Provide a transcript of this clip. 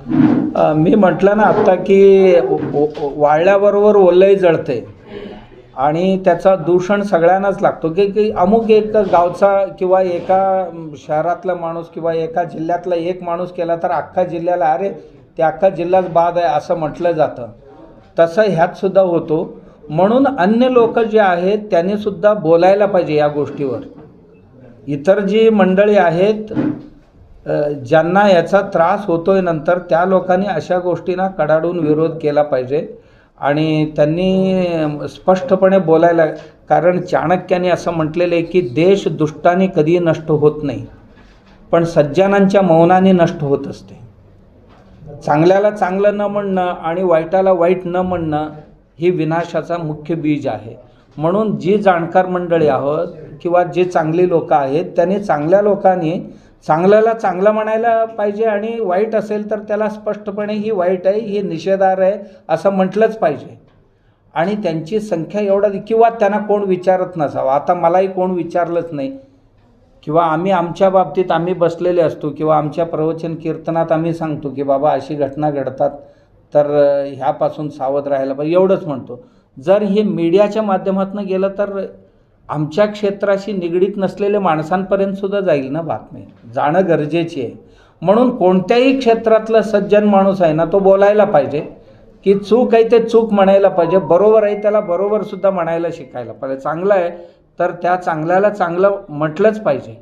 मी म्हटलं ना आत्ता की वाळल्याबरोबर ओलंही जळते आणि त्याचा दूषण सगळ्यांनाच लागतो की अमुक एक गावचा किंवा एका शहरातला माणूस किंवा एका जिल्ह्यातला एक माणूस केला तर अख्खा जिल्ह्याला अरे ते अख्खा जिल्हाच बाद आहे असं म्हटलं जातं. तसं ह्यात सुद्धा होतो. म्हणून अन्य लोक जे आहेत त्यांनी सुद्धा बोलायला पाहिजे या गोष्टीवर. इतर जी मंडळी आहेत ज्यांना याचा त्रास होतोय नंतर त्या लोकांनी अशा गोष्टींना कडाडून विरोध केला पाहिजे आणि त्यांनी स्पष्टपणे बोलायला. कारण चाणक्याने असं म्हटलेलं आहे की देश दुष्टाने कधी नष्ट होत नाही, पण सज्जनांच्या मौनाने नष्ट होत असते. चांगल्याला चांगलं न म्हणणं आणि वाईटाला वाईट न म्हणणं ही विनाशाचा मुख्य बीज आहे. म्हणून जी जाणकार मंडळी आहोत किंवा जे चांगली लोक आहेत त्यांनी चांगल्या लोकांनी चांगल्याला चांगलं म्हणायला पाहिजे आणि वाईट असेल तर त्याला स्पष्टपणे ही वाईट आहे, ही निषेधार्ह आहे असं म्हटलंच पाहिजे. आणि त्यांची संख्या एवढा किंवा त्यांना कोण विचारत नसावं. आता मलाही कोण विचारलंच नाही किंवा आम्ही आमच्या बाबतीत आम्ही बसलेले असतो किंवा आमच्या प्रवचन कीर्तनात आम्ही सांगतो की बाबा अशी घटना घडतात तर ह्यापासून सावध राहायला पाहिजे एवढंच म्हणतो. जर हे मीडियाच्या माध्यमातून गेलं तर आमच्या क्षेत्राशी निगडीत नसलेल्या माणसांपर्यंत सुद्धा जाईल ना बातमी. जाणं गरजेची आहे. म्हणून कोणत्याही क्षेत्रातला सज्जन माणूस आहे ना तो बोलायला पाहिजे की चूक आहे ते चूक म्हणायला पाहिजे, बरोबर आहे त्याला बरोबर सुद्धा म्हणायला शिकायला पाहिजे. चांगलं आहे तर त्या चांगल्याला चांगलं म्हटलंच पाहिजे.